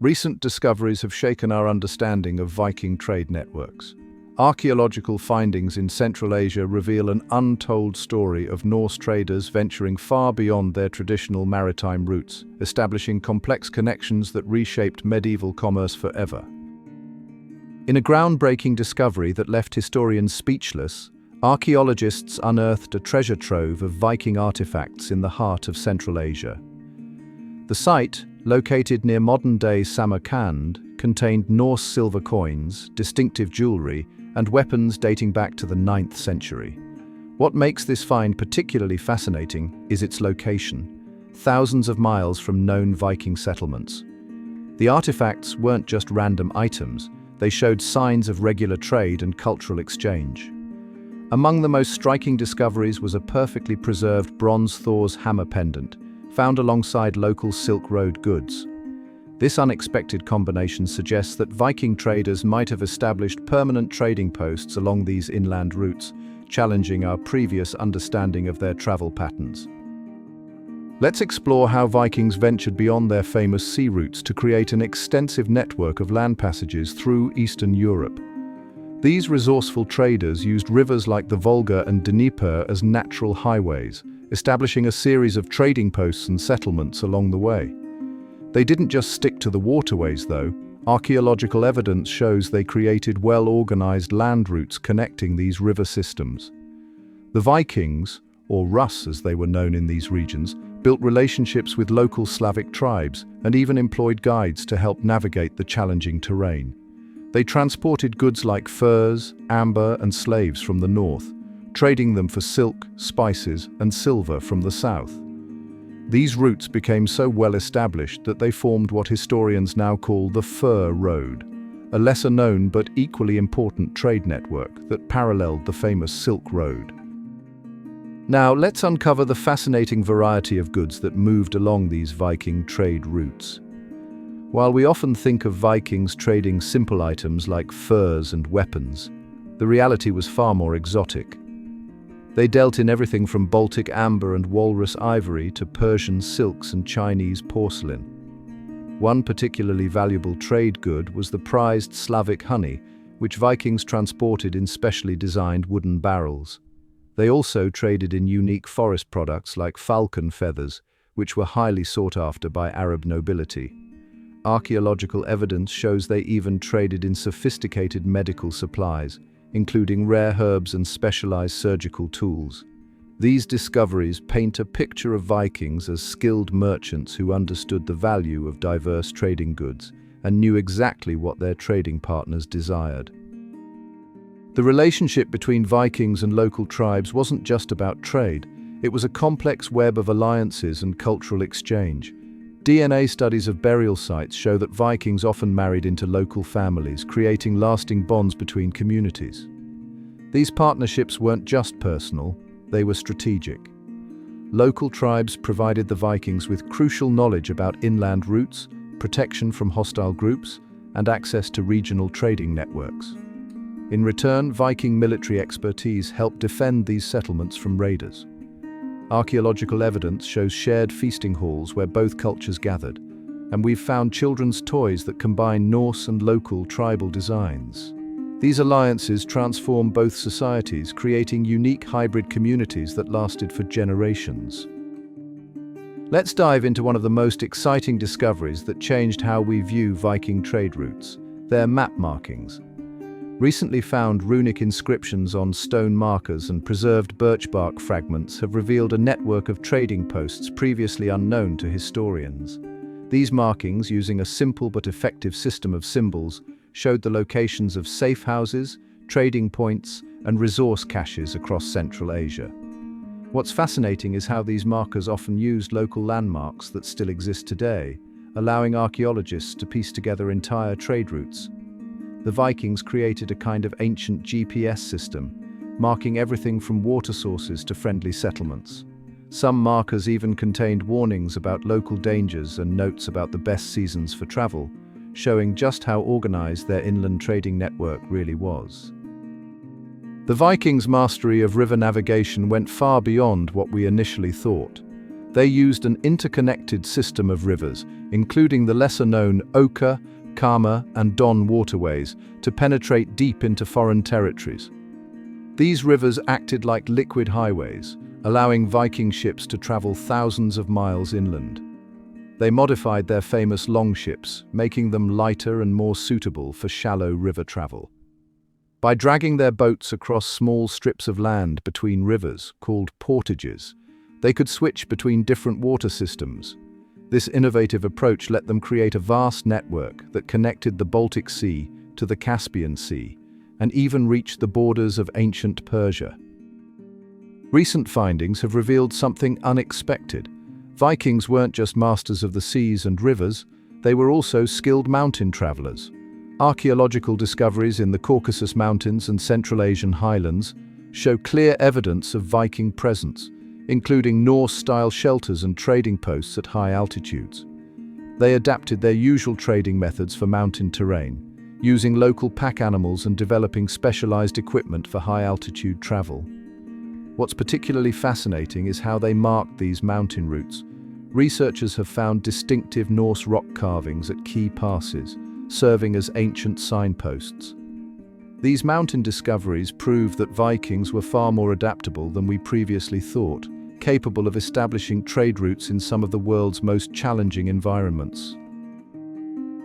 Recent discoveries have shaken our understanding of Viking trade networks. Archaeological findings in Central Asia reveal an untold story of Norse traders venturing far beyond their traditional maritime routes, establishing complex connections that reshaped medieval commerce forever. In a groundbreaking discovery that left historians speechless, archaeologists unearthed a treasure trove of Viking artifacts in the heart of Central Asia. The site, located near modern-day Samarkand, contained Norse silver coins, distinctive jewelry, and weapons dating back to the 9th century. What makes this find particularly fascinating is its location, thousands of miles from known Viking settlements. The artifacts weren't just random items, they showed signs of regular trade and cultural exchange. Among the most striking discoveries was a perfectly preserved bronze Thor's hammer pendant, found alongside local Silk Road goods. This unexpected combination suggests that Viking traders might have established permanent trading posts along these inland routes, challenging our previous understanding of their travel patterns. Let's explore how Vikings ventured beyond their famous sea routes to create an extensive network of land passages through Eastern Europe. These resourceful traders used rivers like the Volga and Dnieper as natural highways, establishing a series of trading posts and settlements along the way. They didn't just stick to the waterways, though. Archaeological evidence shows they created well-organized land routes connecting these river systems. The Vikings, or Russ as they were known in these regions, built relationships with local Slavic tribes and even employed guides to help navigate the challenging terrain. They transported goods like furs, amber, and slaves from the north, trading them for silk, spices, and silver from the south. These routes became so well established that they formed what historians now call the Fur Road, a lesser-known but equally important trade network that paralleled the famous Silk Road. Now, let's uncover the fascinating variety of goods that moved along these Viking trade routes. While we often think of Vikings trading simple items like furs and weapons, the reality was far more exotic. They dealt in everything from Baltic amber and walrus ivory to Persian silks and Chinese porcelain. One particularly valuable trade good was the prized Slavic honey, which Vikings transported in specially designed wooden barrels. They also traded in unique forest products like falcon feathers, which were highly sought after by Arab nobility. Archaeological evidence shows they even traded in sophisticated medical supplies, including rare herbs and specialized surgical tools. These discoveries paint a picture of Vikings as skilled merchants who understood the value of diverse trading goods and knew exactly what their trading partners desired. The relationship between Vikings and local tribes wasn't just about trade, it was a complex web of alliances and cultural exchange. DNA studies of burial sites show that Vikings often married into local families, creating lasting bonds between communities. These partnerships weren't just personal, they were strategic. Local tribes provided the Vikings with crucial knowledge about inland routes, protection from hostile groups, and access to regional trading networks. In return, Viking military expertise helped defend these settlements from raiders. Archaeological evidence shows shared feasting halls where both cultures gathered, and we've found children's toys that combine Norse and local tribal designs. These alliances transform both societies, creating unique hybrid communities that lasted for generations. Let's dive into one of the most exciting discoveries that changed how we view Viking trade routes, their map markings. Recently found runic inscriptions on stone markers and preserved birch bark fragments have revealed a network of trading posts previously unknown to historians. These markings, using a simple but effective system of symbols, showed the locations of safe houses, trading points, and resource caches across Central Asia. What's fascinating is how these markers often used local landmarks that still exist today, allowing archaeologists to piece together entire trade routes. The Vikings created a kind of ancient GPS system, marking everything from water sources to friendly settlements. Some markers even contained warnings about local dangers and notes about the best seasons for travel, showing just how organized their inland trading network really was. The Vikings' mastery of river navigation went far beyond what we initially thought. They used an interconnected system of rivers, including the lesser-known Oka, Kama, and Don waterways, to penetrate deep into foreign territories. These rivers acted like liquid highways, allowing Viking ships to travel thousands of miles inland. They modified their famous longships, making them lighter and more suitable for shallow river travel. By dragging their boats across small strips of land between rivers, called portages, they could switch between different water systems. This innovative approach let them create a vast network that connected the Baltic Sea to the Caspian Sea, and even reached the borders of ancient Persia. Recent findings have revealed something unexpected. Vikings weren't just masters of the seas and rivers, they were also skilled mountain travelers. Archaeological discoveries in the Caucasus Mountains and Central Asian highlands show clear evidence of Viking presence, including Norse-style shelters and trading posts at high altitudes. They adapted their usual trading methods for mountain terrain, using local pack animals and developing specialized equipment for high-altitude travel. What's particularly fascinating is how they marked these mountain routes. Researchers have found distinctive Norse rock carvings at key passes, serving as ancient signposts. These mountain discoveries prove that Vikings were far more adaptable than we previously thought, capable of establishing trade routes in some of the world's most challenging environments.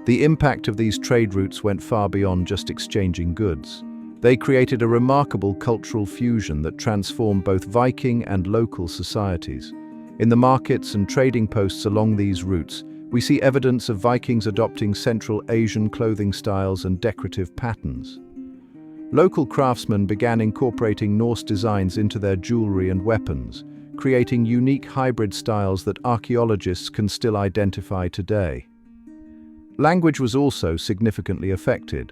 The impact of these trade routes went far beyond just exchanging goods. They created a remarkable cultural fusion that transformed both Viking and local societies. In the markets and trading posts along these routes, we see evidence of Vikings adopting Central Asian clothing styles and decorative patterns. Local craftsmen began incorporating Norse designs into their jewelry and weapons, creating unique hybrid styles that archaeologists can still identify today. Language was also significantly affected.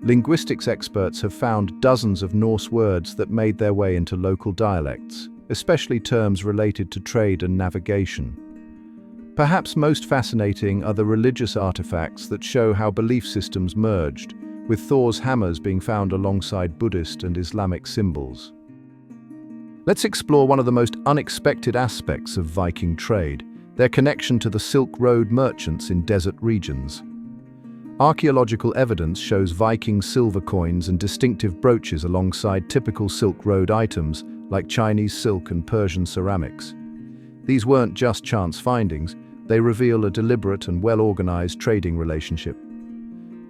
Linguistics experts have found dozens of Norse words that made their way into local dialects, especially terms related to trade and navigation. Perhaps most fascinating are the religious artifacts that show how belief systems merged, with Thor's hammers being found alongside Buddhist and Islamic symbols. Let's explore one of the most unexpected aspects of Viking trade, their connection to the Silk Road merchants in desert regions. Archaeological evidence shows Viking silver coins and distinctive brooches alongside typical Silk Road items like Chinese silk and Persian ceramics. These weren't just chance findings, they reveal a deliberate and well-organized trading relationship.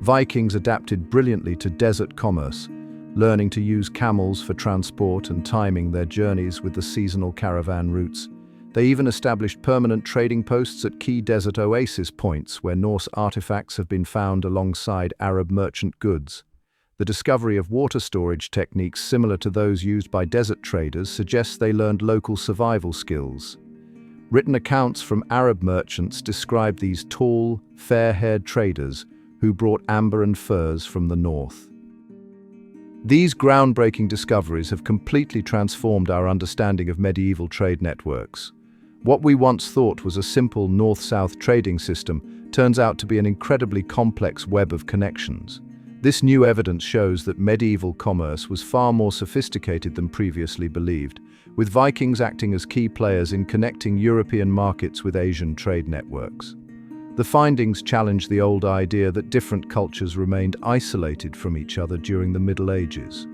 Vikings adapted brilliantly to desert commerce, learning to use camels for transport and timing their journeys with the seasonal caravan routes. They even established permanent trading posts at key desert oasis points where Norse artifacts have been found alongside Arab merchant goods. The discovery of water storage techniques similar to those used by desert traders suggests they learned local survival skills. Written accounts from Arab merchants describe these tall, fair-haired traders who brought amber and furs from the north. These groundbreaking discoveries have completely transformed our understanding of medieval trade networks. What we once thought was a simple north-south trading system turns out to be an incredibly complex web of connections. This new evidence shows that medieval commerce was far more sophisticated than previously believed, with Vikings acting as key players in connecting European markets with Asian trade networks. The findings challenge the old idea that different cultures remained isolated from each other during the Middle Ages.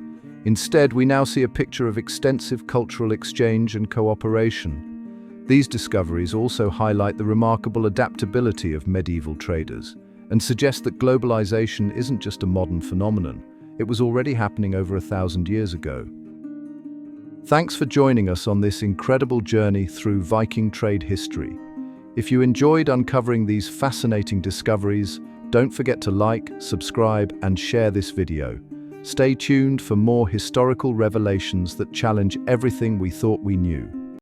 Instead, we now see a picture of extensive cultural exchange and cooperation. These discoveries also highlight the remarkable adaptability of medieval traders and suggest that globalization isn't just a modern phenomenon, it was already happening over 1,000 years ago. Thanks for joining us on this incredible journey through Viking trade history. If you enjoyed uncovering these fascinating discoveries, don't forget to like, subscribe, and share this video. Stay tuned for more historical revelations that challenge everything we thought we knew.